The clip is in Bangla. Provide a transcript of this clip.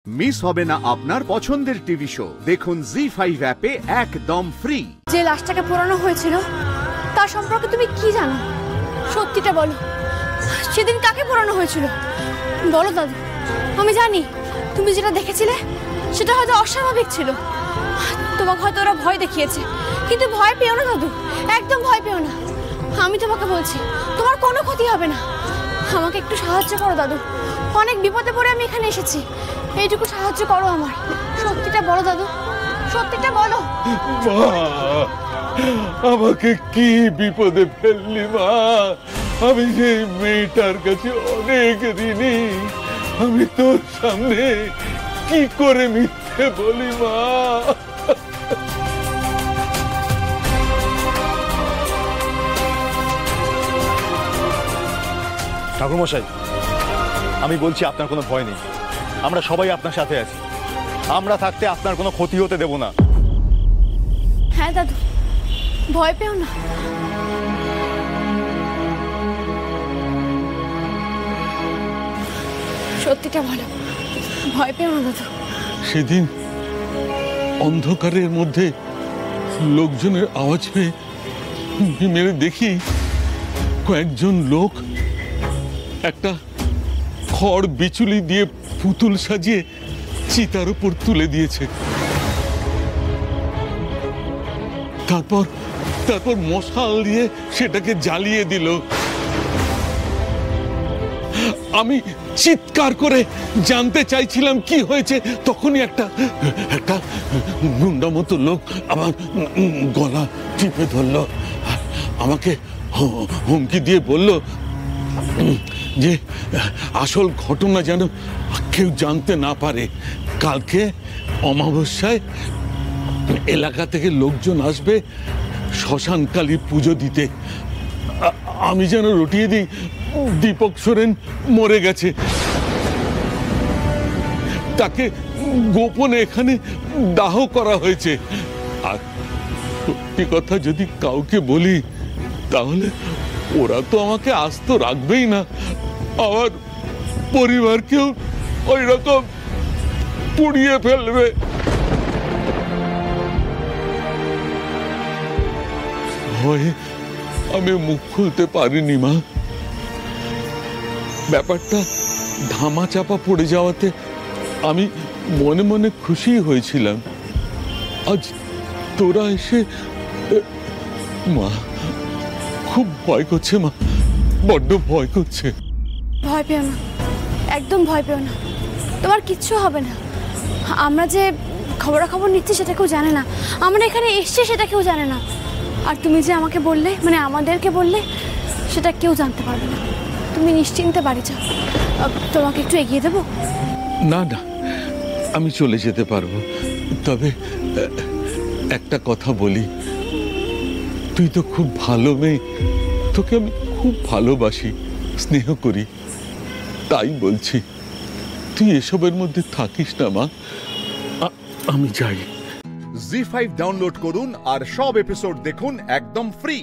মিস হবে না আপনার পছন্দের টিভি শো। দেখুন জি5 অ্যাপে একদম ফ্রি। যে লাশটাকে পোড়ানো হয়েছিল তার সম্পর্কে তুমি কি জানো? সত্যিটা বলো, সেদিন কাকে পোড়ানো হয়েছিল বলো দাদু। আমি জানি তুমি যেটা দেখেছিলে সেটা হয়তো অস্বাভাবিক ছিল, তোমাকে হয়তো ওরা ভয় দেখিয়েছে, কিন্তু ভয় পেও না দাদু, একদম ভয় পেও না। আমি তোমাকে বলছি তোমার কোনো ক্ষতি হবে না। আমাকে একটু সাহায্য করো দাদু, অনেক বিপদে পড়ে আমি এখানে এসেছি, এইটুকু সাহায্য করো আমার। সত্যিটা বলো দাদু, সত্যিটা বলো। আমাকে কি বিপদে ফেললি মা? আমি যে মেয়েটার কাছে অনেক ঋণী, আমি তোর সামনে কি করে মিথ্যে বলি মা? ঠাকুরমশাই, আমি বলছি আপনার কোনো ভয় নেই, আমরা সবাই আপনার সাথে আছি। আমরা থাকতে আপনার কোনো ক্ষতি হতে দেব না। হ্যাঁ দাদু, ভয় পেও না। সত্যিটা বলো, ভয় পেও না দাদু। সেদিন অন্ধকারের মধ্যে লোকজনের আওয়াজ পেয়ে মেরে দেখি কয়েকজন লোক একটা খড় বিচুলি দিয়ে পুতুল সাজিয়ে চিতার উপর তুলে দিয়েছে। তারপর মশাল দিয়ে সেটাকে জ্বালিয়ে দিল। আমি চিৎকার করে জানতে চাইছিলাম কি হয়েছে, তখনই একটা গুন্ডা মতো লোক আমার গলা টিপে ধরলো, আমাকে হুমকি দিয়ে বলল যে আসল ঘটনা যেন কেউ জানতে না পারে। কালকে অমাবস্যায় এলাকা থেকে লোকজন আসবে শ্মশানকালী পুজো দিতে। আমি যেন রটিয়ে দিই দীপক সোরেন মরে গেছে, তাকে গোপনে এখানে দাহ করা হয়েছে। আর সত্যি কথা যদি কাউকে বলি তাহলে ওরা তো আমাকে আস্ত রাখবেই না, আমার পরিবারকেও ওই রকম পুড়িয়ে ফেলবে। ভয়ে আমি মুখ খুলতে পারিনি মা। ব্যাপারটা ধামা চাপা পড়ে যাওয়াতে আমি মনে মনে খুশি হয়েছিলাম। আজ তোরা এসে, মা খুব ভয় করছে মা, বড্ড ভয় করছে। ভয় পেও না, একদম ভয় পেও না, তোমার কিচ্ছু হবে না। আমরা যে খবরাখবর নিচ্ছি সেটা কেউ জানে না, আমরা এখানে এসছি সেটা কেউ জানে না। আর তুমি যে আমাকে বললে, মানে আমাদেরকে বললে, সেটা কেউ জানতে পারবে না। তুমি নিশ্চিন্তে বাড়ি যাও। তোমাকে একটু এগিয়ে দেবো? না না, আমি চলে যেতে পারবো, তবে একটা কথা বলি, তুই তো খুব ভালো মেয়ে, তোকে আমি খুব ভালোবাসি, স্নেহ করি, তাই বলছি তুই এসবের মধ্যে থাকিস না মা। আমি যাই। জি5 ডাউনলোড করুন আর সব এপিসোড দেখুন একদম ফ্রি।